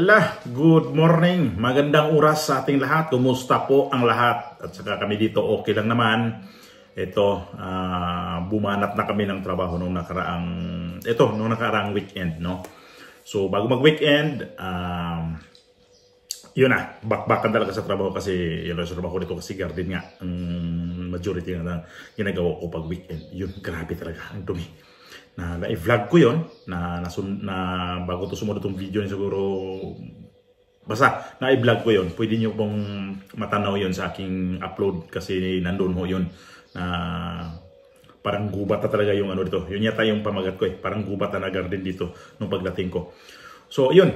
Good morning, magandang oras sa ating lahat. Kumusta po ang lahat? At saka kami dito okay lang naman. Ito, bumanat na kami ng trabaho nung nakaraang weekend, no? So bago mag-weekend, yun na, bakbakan talaga sa trabaho kasi yun sa trabaho dito kasi garden nga ang majority na ginagawa ko pag weekend. Yun, grabe talaga, ang dumi. Na-vlog ko yun, na bago to sumunod itong video niya siguro, basta na-vlog ko yun. Pwede nyo pong matanaw yun sa aking upload kasi nandun ho yun. Parang gubat na talaga yung ano dito. Yun yata yung pamagat ko parang gubat na garden dito nung pagdating ko. So yun,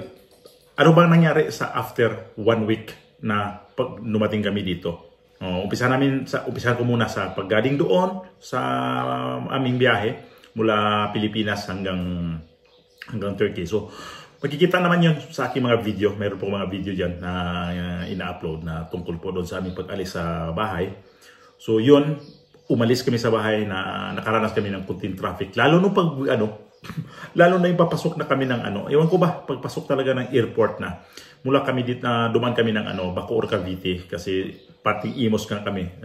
ano bang nangyari sa after 1 week na pag dumating kami dito? Umpisahan ko muna sa paggaling doon sa aming biyahe mula Pilipinas hanggang Turkey. So, makikita naman yun sa aking mga video. Meron po mga video dyan na ina-upload na tungkol po doon sa aming pag-alis sa bahay. So, yun, umalis kami sa bahay na nakaranas kami ng kunting traffic. Lalo nung lalo na yung papasok na kami ng ewan ko ba, pagpasok talaga ng airport na. Mula kami dito, duman kami ng Bacoor, Cavite kasi parting Imus ka kami.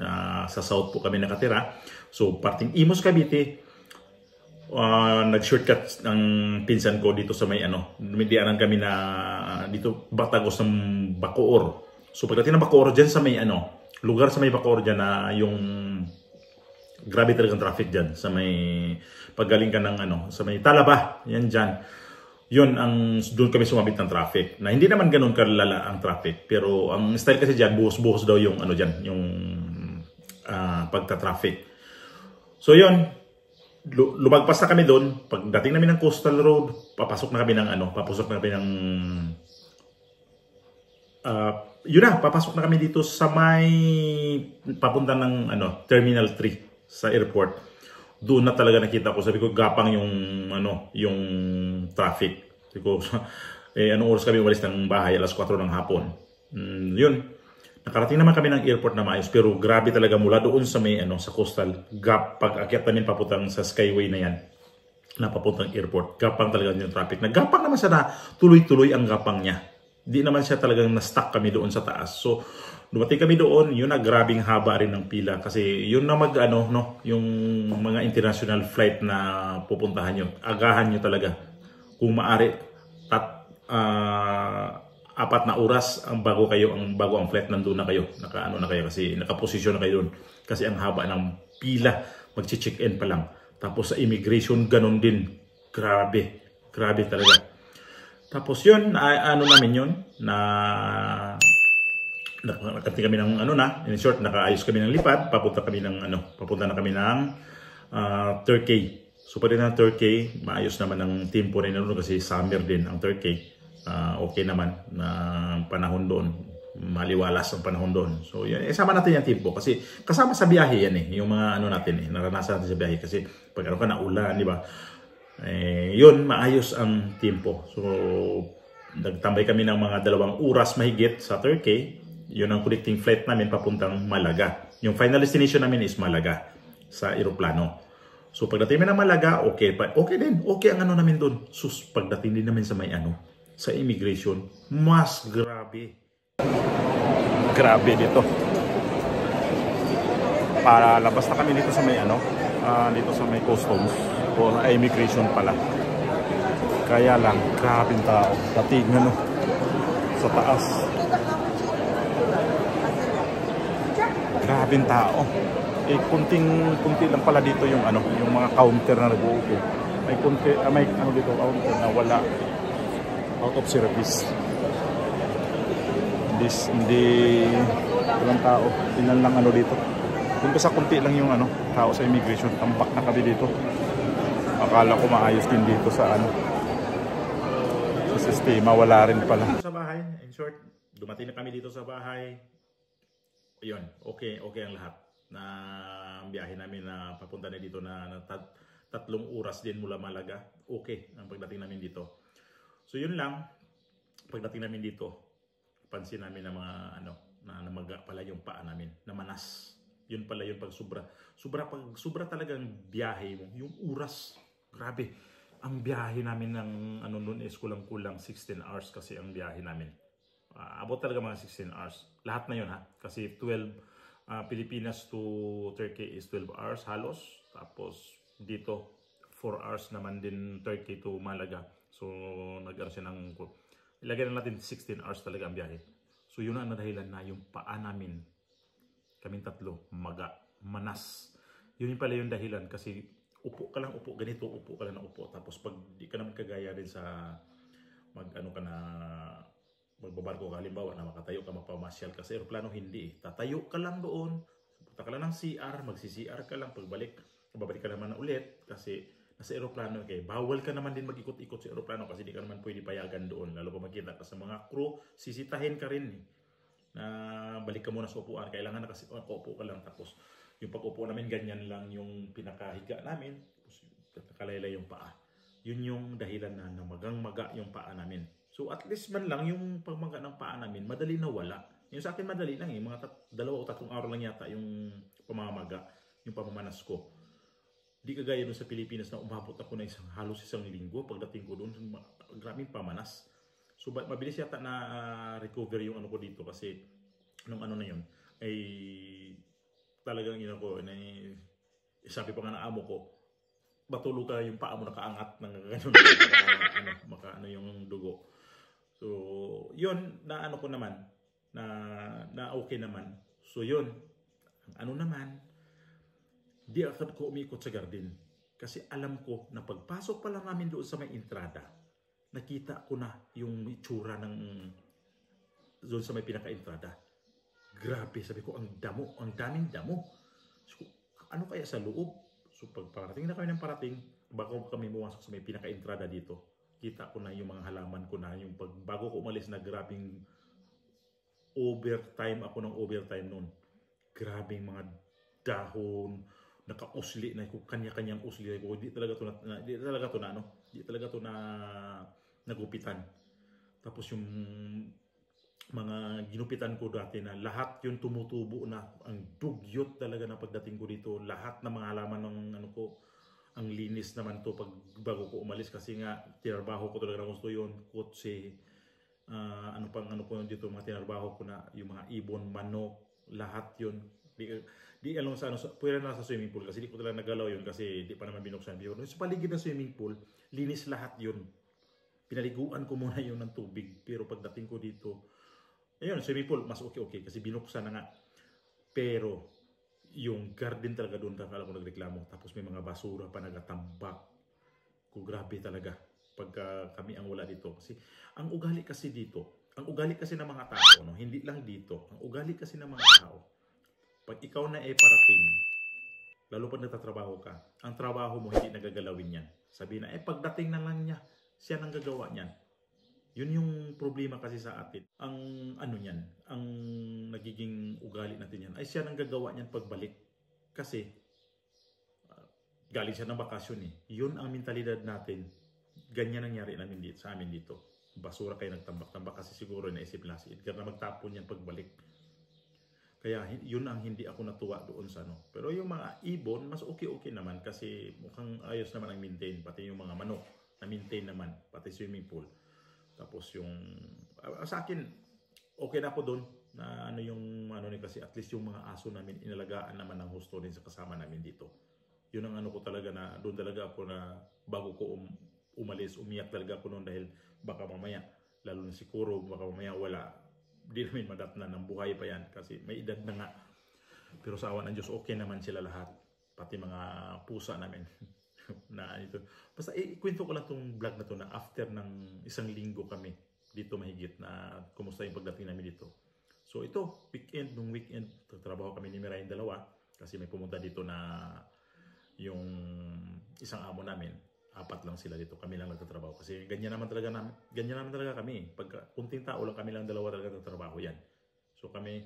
Sa south po kami nakatira. So, parting Imus, Cavite. Nag-shortcut ng pinsan ko dito sa may dumidianan kami na dito Batagos ng Bacoor. So pagdating ng Bacoor dyan sa may lugar sa may Bacoor dyan na yung grabe talagang traffic dyan sa may paggaling ka ng sa may Talaba, yan dyan. Yun doon kami sumabit ng traffic. Na hindi naman ganoon kalala ang traffic, pero ang style kasi dyan buhos-buhos daw yung dyan, yung pagta-traffic. So yun, lumagpas na kami doon. Pagdating namin ng Coastal Road, papasok na kami ng papasok na kami dito sa may papunta ng Terminal 3 sa airport. Doon na talaga nakita ko, sabi ko gapang yung traffic. Sabi ko anong oras kami umalis ng bahay? Alas 4 ng hapon. Yun. Nakarating naman kami ng airport na maayos, pero grabe talaga mula doon sa may sa coastal gap, pag akyat namin papuntang sa skyway na yan na papuntang airport, gapang talaga yung traffic. Nagapang naman siya na tuloy-tuloy ang gapang niya. Di naman siya talagang na-stuck kami doon sa taas. So dumating kami doon, yun na grabing haba rin ng pila kasi yun na yung mga international flight na pupuntahan nyo, agahan nyo talaga kung maaari. Apat na oras bago ang flight nandun na kayo. Na kayo kasi nakaposisyon na kayo doon. Kasi ang haba ng pila, magche-check-in pa lang. Tapos sa immigration ganun din. Grabe talaga. Tapos yun, namin yun nakarating kami ng in short, nakaayos kami ng lipad, papunta na kami ng Turkey. So pati ng Turkey, maayos naman ang tempo rin kasi summer din ang Turkey. Okay naman na panahon doon, maliwalas ang panahon doon. So yan, isama natin yung tempo kasi kasama sa biyahe yan yung mga natin naranasan natin sa biyahe kasi pag ka na ulan, di ba? Yun, maayos ang tempo. So nagtambay kami ng mga 2 oras mahigit sa Turkey. Yun ang connecting flight namin papuntang Malaga. Yung final destination namin is Malaga sa eroplano. So pagdating namin ng Malaga, okay din. Okay ang namin doon. Sus, pagdating din namin sa may sa immigration, mas grabe. Grabe dito. Para labas na kami dito sa may dito sa may customs o immigration pala. Kaya lang, grabing tao. Dating sa taas. Grabing tao. Kunti lang pala dito yung yung mga counter na nag-uupo. May dito counter na wala. Out of service. Hindi walang tao. Tingnan lang dito. Kung sa kunti lang yung tao sa immigration, tambak na kami dito. Akala ko maayos din dito sa sa sistema, wala rin pala. Sa bahay, in short, dumating na kami dito sa bahay. Ayun, okay ang lahat. Na biyahe namin na papunta na dito na 3 oras din mula Malaga. Okay ang pagdating namin dito. So yun lang, pagdating namin dito, pansin namin na mga na namaga pala yung paa namin, na manas. Yun pala yun pag sobra talagang biyahe mo, yung oras, grabe. Ang biyahe namin ng ano noon is kulang-kulang 16 hours kasi ang biyahe namin. Abot talaga mga 16 hours. Lahat na yun ha. Kasi 12 Pilipinas to Turkey is 12 hours halos. Tapos dito 4 hours naman din Turkey to Malaga. So nag-ano siya ng ilagay na natin 16 hours talaga ang biyahe. So yun ang dahilan na yung paa namin kaming tatlo manas. Yun pala yung dahilan kasi upo ka lang, upo ganito, upo ka lang na upo. Tapos pag di ka naman kagaya din sa mag-ano ka na magbabarko ka, halimbawa na makatayo ka, magpamasyal ka sa aeroplano, hindi eh. Tatayo ka lang doon, punta ka lang ng CR, magsi-CR ka lang, pagbalik, babalik ka naman na ulit kasi nasa aeroplano, okay. Bawal ka naman din mag-ikot-ikot sa aeroplano kasi di ka naman pwede payagan doon. Lalo pa makita ka sa mga crew, sisitahin ka rin eh. Na balik ka muna sa upuan, kailangan na kasi upo ka lang, tapos yung pag-upo namin ganyan lang yung pinakahiga namin, tapos nakalaylay yung paa. Yun yung dahilan na magang-maga yung paa namin. So at least man lang yung pagmaga ng paa namin, madali na wala. Yung sa akin madali lang eh, mga 2 o 3 araw lang yata yung pamamaga, yung pamamanas ko. Di kagaya doon sa Pilipinas na umabot ako na halos isang linggo pagdating ko doon, maraming pamanas. So mabilis yata na recover yung ano ko dito kasi nung ano na yun ay talagang yun ako sabi pa nga ng amo ko, matulog ka yung paa mo nakaangat ng gano'n maka ano yung dugo. So yun na ano ko naman na okay naman. So yun ano naman, di agad ko umikot sa garden kasi alam ko na pagpasok pa lang namin doon sa may entrada, nakita ko na yung itsura ng doon sa may pinaka-entrada. Grabe, sabi ko, ang daming damo. So, ano kaya sa loob? So, pag parating na kami ng parating, bago kami bumasok sa may pinaka-entrada dito, kita ko na yung mga halaman ko na, yung bago ko umalis na grabing overtime ako ng overtime noon. Grabing mga dahon, naka-usli na kung kanya-kanyang usli ko. Di talaga to na nagupitan. Tapos yung mga ginupitan ko dati na lahat yung tumutubo na, ang dugyot talaga na pagdating ko dito. Lahat ng mga halaman ng ano ko, ang linis naman to pag bago ko umalis kasi nga tinarbaho ko talaga ng gusto yun. Kotse, ano ko dito, mga tinarbaho ko na yung mga ibon, manok, lahat yun. Di alam sa ano, pwede na sa swimming pool kasi di ko talaga nagalaw yun kasi di pa naman binuksan. Sa paligid ng swimming pool, linis lahat yun. Pinaliguan ko muna yun ng tubig, pero pagdating ko dito, ayun, swimming pool, mas okay kasi binuksan na nga. Pero, yung garden talaga doon, akala ko nagreklamo. Tapos may mga basura pa nagatambak. Kung grabe talaga. Pagka kami ang wala dito. Kasi, ang ugali kasi dito, ang ugali kasi ng mga tao, no? Hindi lang dito. Ang ugali kasi ng mga tao, pag ikaw na parating, lalo pag nagtatrabaho ka, ang trabaho mo hindi nagagalawin yan. Sabi na, pagdating na lang niya, siya nang gagawa niyan. Yun yung problema kasi sa atin. Ang ano niyan, ang nagiging ugali natin yan, ay siya nang gagawa niyan pagbalik. Kasi, galing siya ng bakasyon eh. Yun ang mentalidad natin. Ganyan nangyari namin dito, sa amin dito. Basura kayo nagtambak-tambak kasi siguro naisip lang si Edgar na magtapon yan pagbalik. Kaya yun ang hindi ako natuwa doon sa ano. Pero yung mga ibon, mas okay naman kasi mukhang ayos naman ang maintain. Pati yung mga manok, na maintain naman. Pati swimming pool. Tapos yung sa akin okay na ako doon na ano yung ano ni kasi at least yung mga aso namin inalagaan naman ng husto din sa kasama namin dito. Yun ang ano ko talaga na doon talaga ako na bago ko umalis, umiyak talaga ako noon dahil baka mamaya lalo na si Kuro, baka mamaya wala, di namin madatnan ng buhay pa yan kasi may edad na nga. Pero sa awa ng Diyos okay naman sila lahat, pati mga pusa namin. Na ito. Basta ikwento ko lang tong vlog na to na after ng isang linggo kami dito mahigit na kumusta yung pagdating namin dito. So ito, nung weekend, trabaho kami ni Miray dalawa kasi may pumunta dito na yung isang amo namin. 4 lang sila dito, kami lang nagtatrabaho kasi ganyan naman talaga kami. Pag kunting tao lang kami lang dalawa talaga nagtatrabaho yan. So kami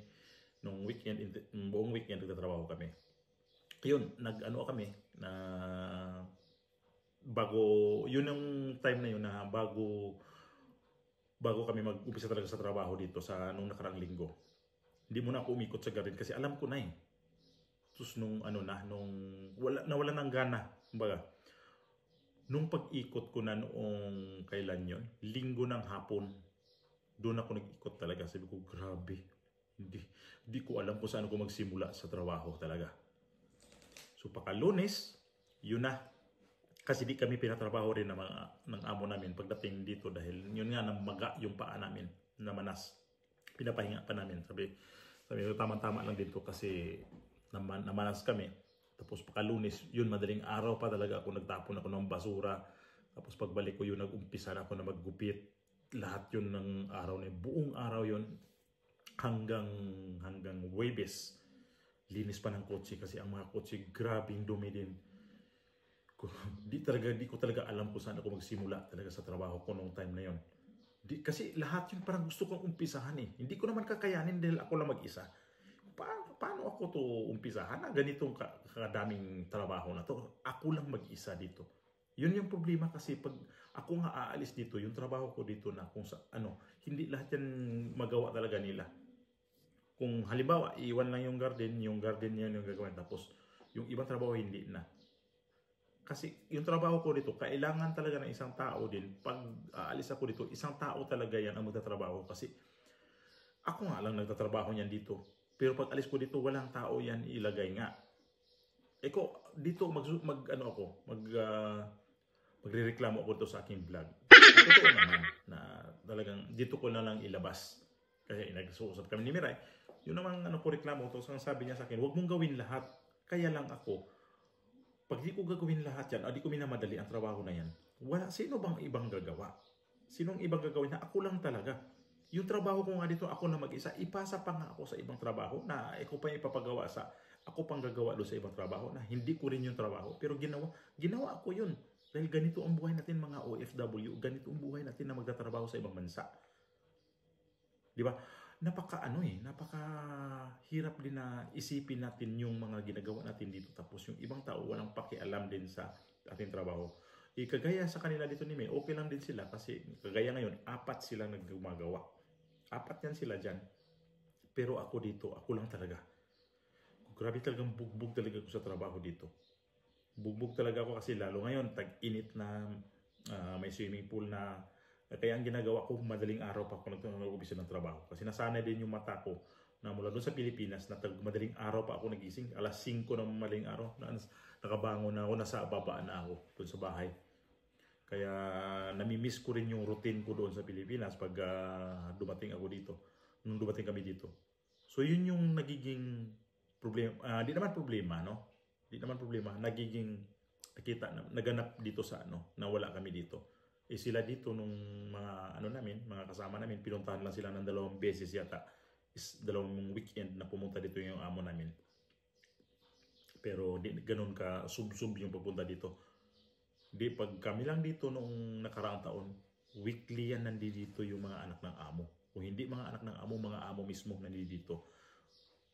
nung weekend, buong weekend nagtatrabaho kami. Yun, nag-ano kami na bago, yun yung time na yun na bago kami mag-umpisa talaga sa trabaho dito sa nung nakarang linggo. Hindi muna ako umikot sa garden kasi alam ko na eh. Tapos nung ano na, nung nawala ng gana, kumbaga, Nung pag-ikot ko na noong kailan yon, linggo ng hapon, doon ako nag-ikot talaga. Sabi ko, grabe, hindi ko alam kung saan ako magsimula sa trabaho talaga. So pagka-Lunes, yun na. Kasi di kami pinatrabaho rin ng amo namin pagdating dito dahil yun nga namaga yung paa namin, namanas. Pinapahinga pa namin. Sabi ko, tama-tama lang dito kasi namanas kami. Tapos pagka-Lunes, yun madaling araw pa talaga ako nagtapon ako ng basura. Tapos pagbalik ko yun, nag-umpisa na ako na maggupit. Lahat yun ng araw na buong araw yun hanggang Huwebes. Linis pa ng kotse kasi ang mga kotse grabing dumi din. Di ko talaga alam kung saan ako magsimula talaga sa trabaho ko noong time na yon. Kasi lahat yun parang gusto kong umpisahan eh. Hindi ko naman kakayanin dahil ako lang mag-isa. Paano ako to umpisahan na ganitong kadaming trabaho na to? Ako lang mag-isa dito. Yun yung problema kasi pag ako nga aalis dito, yung trabaho ko dito na kung sa hindi lahat yan magawa talaga nila. Kung halimbawa, iwan lang yung garden niya yung gagawin. Tapos yung ibang trabaho hindi na. Kasi yung trabaho ko dito, kailangan talaga ng isang tao din. Pag aalis ako dito, isang tao talaga yan ang magtatrabaho. Kasi ako nga lang nagtatrabaho niyan dito. Pero pag alis ko dito, walang tao yan ilagay nga. Dito magrereklamo ako dito sa aking vlog. Totoo naman na talagang dito ko na lang ilabas. Kasi nag-uusap kami ni Miray. Yun naman reklamo to. Sabi niya sa akin, huwag mong gawin lahat. Kaya lang ako, pag di ko gagawin lahat yan, di ko minamadali ang trabaho na yan, sino bang ibang gagawa? Sinong ibang gagawin na ako lang talaga? Yung trabaho ko nga dito, ako na mag-isa, ipasa pa nga ako sa ibang trabaho na ako pa ipapagawa ako pang gagawa doon sa ibang trabaho na hindi ko rin yung trabaho. Pero ginawa ko yun. Dahil ganito ang buhay natin mga OFW, ganito ang buhay natin na magtatrabaho sa ibang bansa. Di ba? Napaka-hirap din na isipin natin yung mga ginagawa natin dito. Tapos yung ibang tao walang pakialam din sa ating trabaho. Kagaya sa kanila dito ni May, okay lang din sila kasi kagaya ngayon, 4 sila naggumagawa. 4 yan sila dyan. Pero ako dito, ako lang talaga. Grabe talagang bugbog talaga ako sa trabaho dito. Bugbog talaga ako kasi lalo ngayon, tag-init na may swimming pool na. Kaya ang ginagawa ko, madaling araw pa ako nag-umpisa ng trabaho. Kasi nasanay din yung mata ko na mula doon sa Pilipinas, na madaling araw pa ako nagising. Alas 5 ng madaling araw, nakabangon na ako, nasa babaan na ako doon sa bahay. Kaya namimiss ko rin yung routine ko doon sa Pilipinas pag dumating ako dito. Nung dumating kami dito. So yun yung nagiging problema. Di naman problema, no? Di naman problema. Nagiging naganap dito sa na wala kami dito. Sila dito nung mga mga kasama namin, pinuntahan lang sila ng 2 beses yata. 2 weekend na pumunta dito yung amo namin. Pero di ganun ka sub-sub yung pupunta dito. Pag kami lang dito noong nakaraang taon, weekly yan nandito yung mga anak ng amo. Kung hindi mga anak ng amo, mga amo mismo nandito.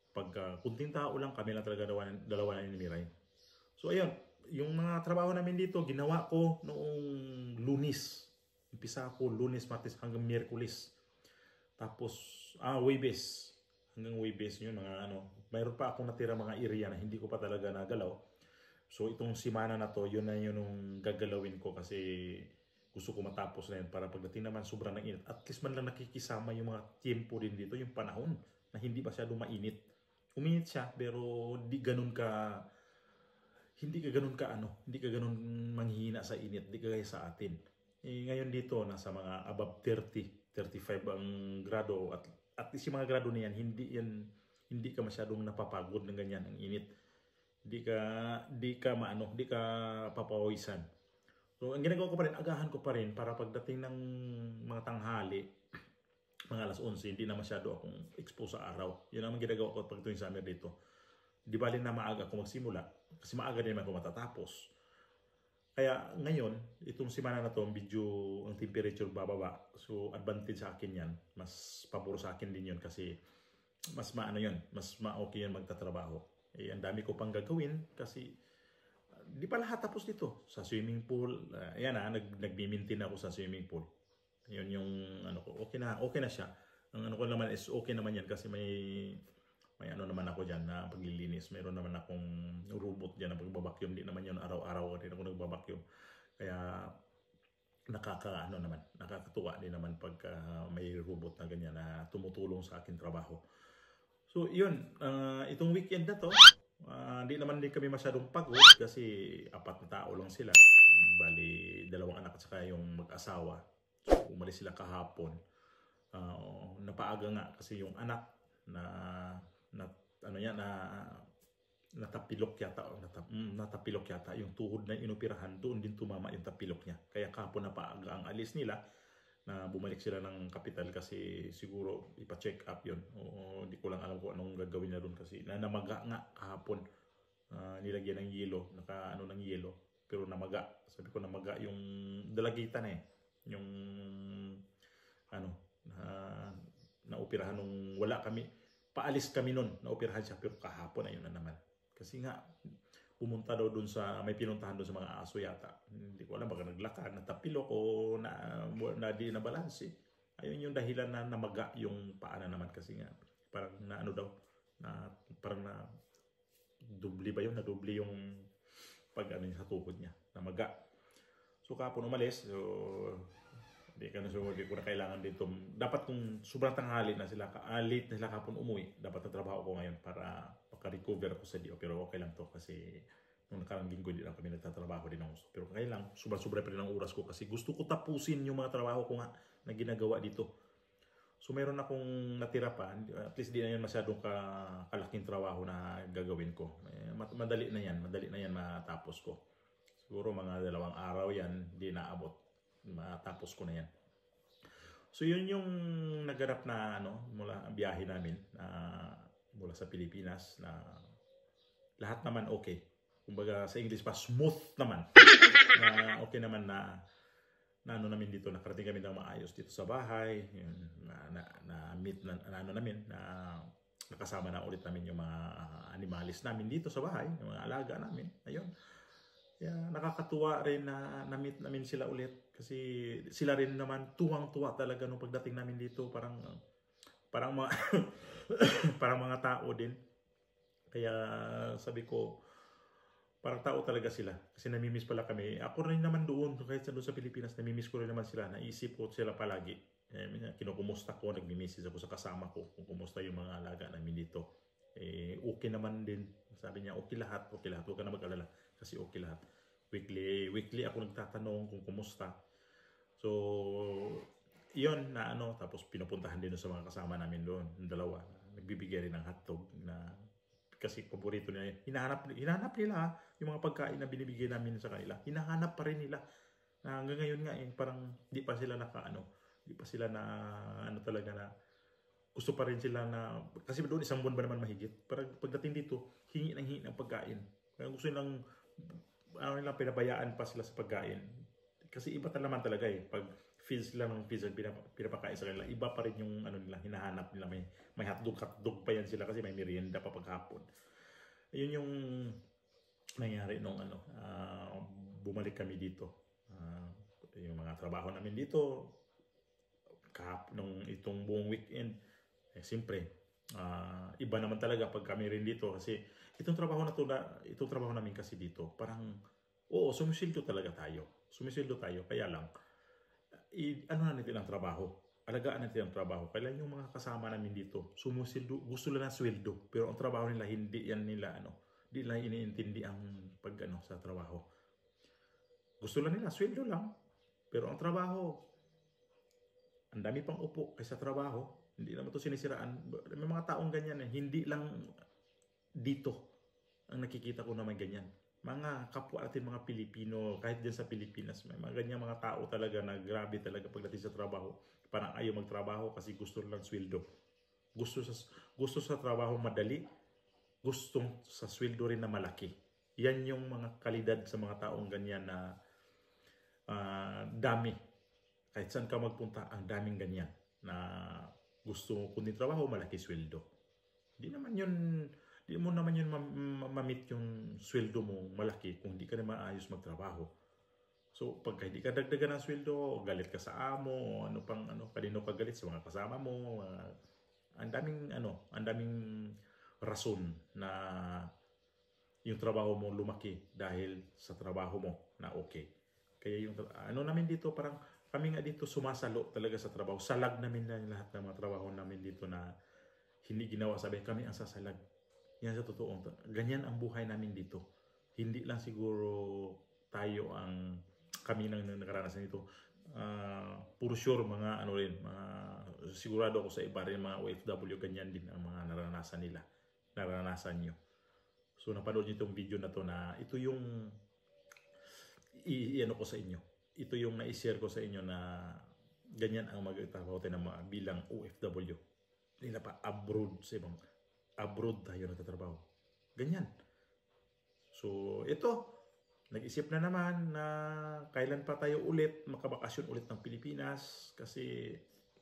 Pag kunting tao lang, kami lang talaga dalawa na ni Miray. So ayun, yung mga trabaho namin dito, ginawa ko noong Lunes. Umpisa ako Lunes, Martes hanggang Miyerkules. Tapos, Huwebes. Hanggang Huwebes yun, mayroon pa akong natira mga area na hindi ko pa talaga nagalaw. So itong simana na to, yun na yun yung gagalawin ko kasi gusto ko matapos na yun para pagdating naman sobrang ng init. At least man lang nakikisama yung mga tiempo din dito, yung panahon na hindi masyado mainit. Uminit siya pero hindi ka ganun manghihina sa init, hindi kagaya sa atin. Ngayon dito nasa mga above 30, 35 ang grado at least yung mga grado na yan, hindi ka masyadong napapagod ng ganyan ang init. Di ka papawisan. So, ang ginagawa ko pa rin, agahan ko pa rin para pagdating ng mga tanghali, mga alas 11, hindi na masyado akong expose sa araw. Yun ang ginagawa ko pag tuwing summer dito. Di bali na maaga ako magsimula kasi maaga din ako matatapos. Kaya ngayon, itong simana na to, ang temperature bababa. So, advantage sa akin yan. Mas pabor sa akin din yun kasi mas ma-okay yan magtatrabaho. Ang dami ko pang gagawin kasi di pa lahat tapos dito. Sa swimming pool, nagmi-maintain ako sa swimming pool. Yun yung ko, okay na siya. Ang ko naman is okay naman yan kasi may naman ako dyan na paglilinis. Mayroon naman akong robot dyan na pagbabacuum. Di naman yun araw-araw rin ako nagbabacuum. Kaya nakakatuwa din naman pagka may robot na ganyan na tumutulong sa akin trabaho. So yun, itong weekend na to, di naman din kami masyadong pagod kasi 4 na tao lang sila. Bali, 2 anak at saka yung mag-asawa. So umalis sila kahapon. Napaaga nga kasi yung anak na natapilok yata yung tuhod na inoperahan, doon din tumama yung tapilok niya. Kaya kahapon napaaga ang alis nila, na bumalik sila ng kapital kasi siguro ipa-check up yun. O hindi ko lang alam kung anong gagawin na doon kasi namaga nga kahapon. Nilagyan ng yelo, ng yelo, pero namaga. Sabi ko namaga yung dalagitan yung naoperahan nung wala kami, paalis kami nun, naoperahan siya, pero kahapon ayun na naman. Kasi nga pumunta daw doon may pinuntahan doon sa mga aso yata. Hindi ko alam, baka naglakad, natapilok o di na balance. Ayun yung dahilan na namaga yung paa na naman kasi nga parang parang na dubli ba yun? Na dubli yung sa tuhod niya, namaga. So kapon umalis, so di ko na kailangan dito. Dapat kung sobrang tanghali na sila, late na sila kapon umuwi, dapat na trabaho ko ngayon para maka-recover ako sa DO. Pero okay lang to kasi nung nakarang linggo din lang kami nagtatrabaho din ng gusto. Pero okay lang, sobra-sobra pa rin ang oras ko kasi gusto ko tapusin yung mga trabaho ko nga na ginagawa dito. So mayroon akong natira pa, at least di na yan masyadong kalaking trabaho na gagawin ko. Madali na yan matapos ko. Siguro mga 2 araw yan, di naabot. Matapos ko na yan. So yun yung naganap na mula ang biyahe namin mula sa Pilipinas, na lahat naman okay. Kumbaga sa English pa, smooth naman. Na okay naman na namin dito, nakarating kami ng maayos dito sa bahay. Na-meet nakasama na ulit namin yung mga animalis namin dito sa bahay, yung mga alaga namin. Ayun. Yeah, nakakatuwa rin na na-meet namin sila ulit kasi sila rin naman tuwang-tuwa talaga nung pagdating namin dito, parang mga parang mga tao din. Kaya sabi ko, parang tao talaga sila kasi namimiss pala kami. Ako rin naman doon, kahit doon sa Pilipinas, namimiss ko rin naman sila, naisip ko sila palagi. Kinukumusta ko, nagmi-message ako sa kasama ko kung kumusta yung mga alaga namin dito. Okay naman din. Sabi niya, okay lahat, huwag ka na mag-alala kasi okay lahat. Weekly ako nagtatanong kung kumusta. So, yun na tapos pinupuntahan din sa mga kasama namin doon, yung 2. Nagbibigay rin ng hotdog na kasi paborito nila. Hinahanap nila yung mga pagkain na binibigay namin sa kanila. Hinahanap pa rin nila. Hanggang ngayon nga parang di pa sila talaga na gusto pa rin sila na, kasi doon 1 buwan ba naman mahigit. Parang pagdating dito, hingi ng pagkain. Kaya gusto nilang, pinabayaan pa sila sa pagkain. Kasi iba naman talaga pag feeds sila ng feeds, pinapakain sa kanila, iba pa rin yung nila, hinahanap nila. May hotdog pa yan sila kasi may merienda pa paghapon. Ayun yung nangyari nung bumalik kami dito. Yung mga trabaho namin dito, nung itong buong weekend, siyempre, iba naman talaga pag kami rin dito kasi itong trabaho namin kasi dito, parang, sumisildo talaga tayo. Kaya lang, natin ang trabaho. Alagaan natin ang trabaho. Kaya yung mga kasama namin dito, sumusildo, gusto nila ng sweldo, pero ang trabaho nila, hindi nila iniintindi ang sa trabaho. Gusto nila sweldo lang, pero ang trabaho, ang dami pang upo kaysa trabaho. Hindi naman ito sinisiraan. May mga taong ganyan Hindi lang dito ang nakikita ko na may ganyan. Mga kapwa natin mga Pilipino, kahit dyan sa Pilipinas, may mga ganyan mga tao talaga na grabe talaga pagdating sa trabaho. Parang ayaw magtrabaho kasi gusto lang sweldo. Gusto sa trabaho madali, gusto sa sweldo rin na malaki. Yan yung mga kalidad sa mga taong ganyan na dami. Kahit saan ka magpunta, ang daming ganyan na gusto kundi trabaho, malaki sweldo. Di mo naman yun ma-meet yung sweldo mo malaki kung hindi ka na maayos magtrabaho. So pag hindi ka dagdagan ng sweldo, galit ka sa amo, kanino ka galit, sa mga kasama mo, ang daming rason na yung trabaho mo lumaki dahil sa trabaho mo na okay. Kaya yung ano namin dito, parang kami nga dito sumasalo talaga sa trabaho. Salag namin na lahat ng mga trabaho namin dito na hindi ginawa, sabi kami ang sasalag. Yan sa totoo. Ganyan ang buhay namin dito. Hindi lang siguro tayo ang kami lang nakaranasan dito. Puro sure mga ano rin, mga, sigurado ako sa iba rin mga OFW, ganyan din ang mga naranasan nila. Naranasan nyo. So napanood nyo itong video na to na ito yung i-ano ko sa inyo. Ito yung na-share ko sa inyo na ganyan ang magtatrabaho tayo ng mga bilang OFW. Nila pa abroad sa ibang abroad tayo nagtatrabaho. Ganyan. So ito, nag-isip na naman na kailan pa tayo ulit makabakasyon ulit ng Pilipinas kasi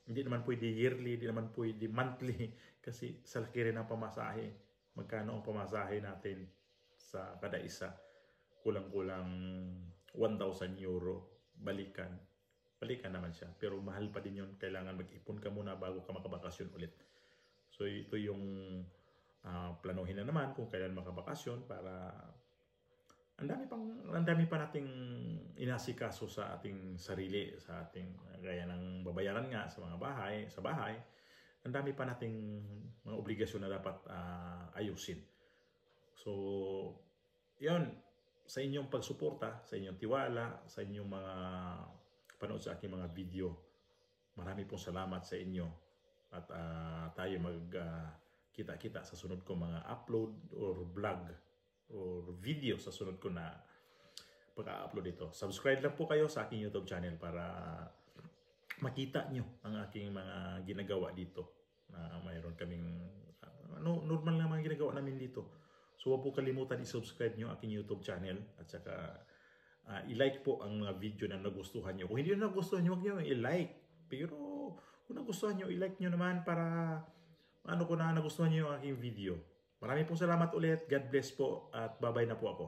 hindi naman pwede yearly, hindi naman pwede monthly kasi sa laki rin ang pamasahe. Magkano ang pamasahe natin sa kada isa? Kulang-kulang 1,000 euro. Balikan naman siya. Pero mahal pa din yun. Kailangan mag-ipon ka muna bago ka makabakasyon ulit. So ito yung planuhin na naman kung kailan makabakasyon para ang dami pa nating inasikaso sa ating sarili, sa ating gaya ng babayaran nga sa mga bahay, sa bahay. Ang dami pa nating mga obligasyon na dapat ayusin. So, yun, sa inyong pagsuporta, sa inyong tiwala, sa inyong mga panood sa aking mga video, marami pong salamat sa inyo. At tayo kita-kita sa sunod ko mga upload or vlog or video sa sunod ko na pag-upload ito. Subscribe lang po kayo sa aking YouTube channel para makita nyo ang aking mga ginagawa dito. Na mayroon kaming normal na mga ginagawa namin dito. So huwag po kalimutan i-subscribe nyo aking YouTube channel at saka i-like po ang mga video na nagustuhan nyo. Kung hindi na nagustuhan nyo, huwag nyo i-like. Pero kung nagustuhan nyo, i-like nyo naman para kung nagustuhan nyo yung aking video. Maraming pong salamat ulit. God bless po at bye-bye na po ako.